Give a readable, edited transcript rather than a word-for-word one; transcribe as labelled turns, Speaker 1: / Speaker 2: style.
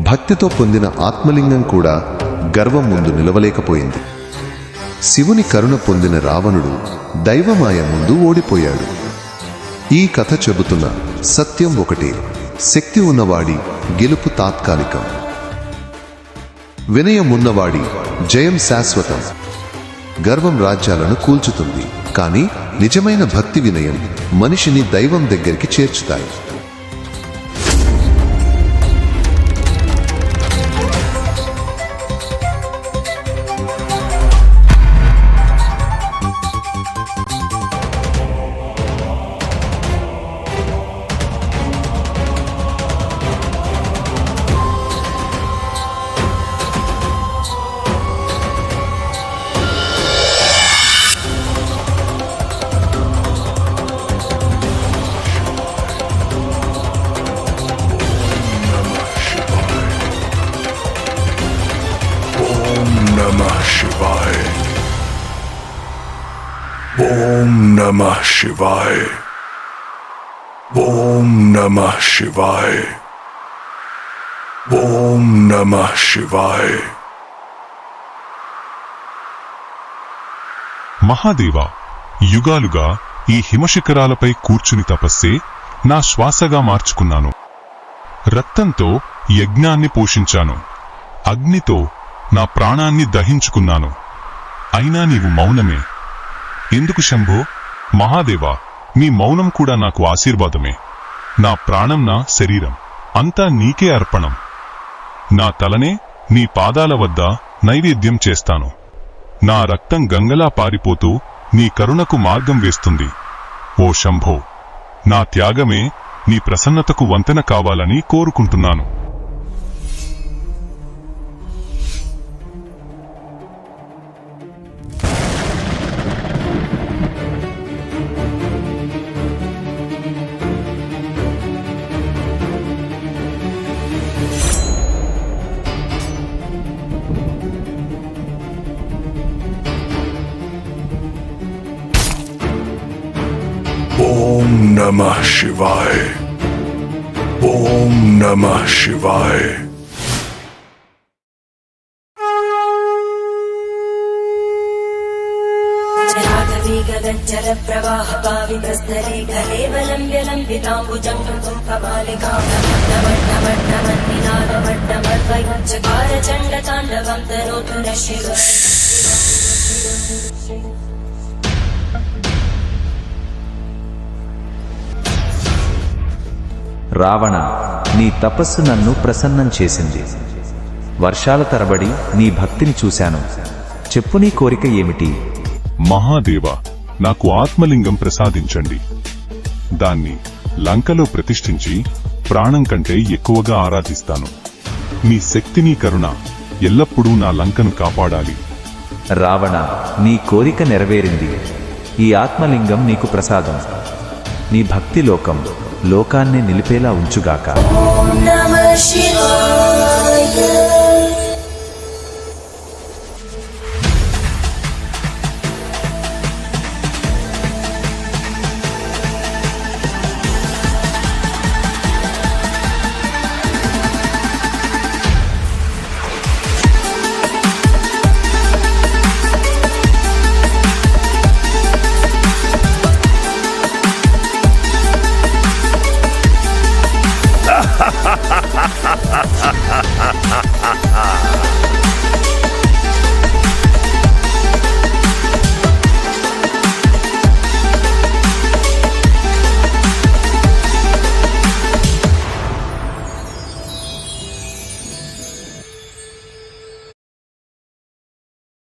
Speaker 1: భక్తితో పొందిన ఆత్మలింగం కూడా గర్వం ముందు నిలవలేకపోయింది. శివుని కరుణ పొందిన రావణుడు దైవమాయ ముందు ఓడిపోయాడు. ఈ కథ చెబుతున్న సత్యం ఒకటే: శక్తి ఉన్నవాడి గెలుపు తాత్కాలికం, వినయమున్నవాడి జయం శాశ్వతం. గర్వం రాజ్యాలను కూల్చుతుంది, కానీ నిజమైన భక్తి వినయం మనిషిని దైవం దగ్గరికి చేర్చుతాయి.
Speaker 2: Om Namah Shivaya. Om Namah Shivaya. Om Namah Shivaya.
Speaker 3: Mahadeva, యుగాలుగా ఈ హిమశిఖరాలపై కూర్చుని తపస్సే నా శ్వాసగా మార్చుకున్నాను. రక్తంతో యజ్ఞాన్ని పోషించాను, అగ్నితో నా ప్రాణాన్ని దహించుకున్నాను. అయినా నీవు మౌనమే. ఎందుకు శంభో? మహాదేవా, మీ మౌనం కూడా నాకు ఆశీర్వాదమే. నా ప్రాణం, నా శరీరం అంతా నీకే అర్పణం. నా తలనే నీ పాదాల వద్ద నైవేద్యం చేస్తాను. నా రక్తం గంగలా పారిపోతూ నీ కరుణకు మార్గం వేస్తుంది. ఓ శంభో, నా త్యాగమే నీ ప్రసన్నతకు వంతెన కావాలని కోరుకుంటున్నాను.
Speaker 2: Om Namah Shivaya. Om Namah Shivaya.
Speaker 4: जल प्रवाह पावितस्तरे कलेवलं व्यलम्बिताम्बुजं कुम्भमालिकामट्टमट्टमट्टमन्निनादमट्टमर्वयं चकारचण्डताण्डवं तनोतु नः शिव.
Speaker 5: రావణ, నీ తపస్సు నన్ను ప్రసన్నం చేసింది. వర్షాల తరబడి నీ భక్తిని చూశాను. చెప్పు, నీ కోరిక ఏమిటి?
Speaker 3: మహాదేవా, నాకు ఆత్మలింగం ప్రసాదించండి. దాన్ని లంకలో ప్రతిష్ఠించి ప్రాణం కంటే ఎక్కువగా ఆరాధిస్తాను. మీ శక్తిని కరుణ ఎల్లప్పుడూ నా లంకను కాపాడాలి.
Speaker 5: రావణ, నీ కోరిక నెరవేరింది. ఈ ఆత్మలింగం నీకు ప్రసాదం. నీ భక్తి లోకాన్ని నిలిపేలా ఉంచుగాక.
Speaker 4: ఓం నమః శివాయ.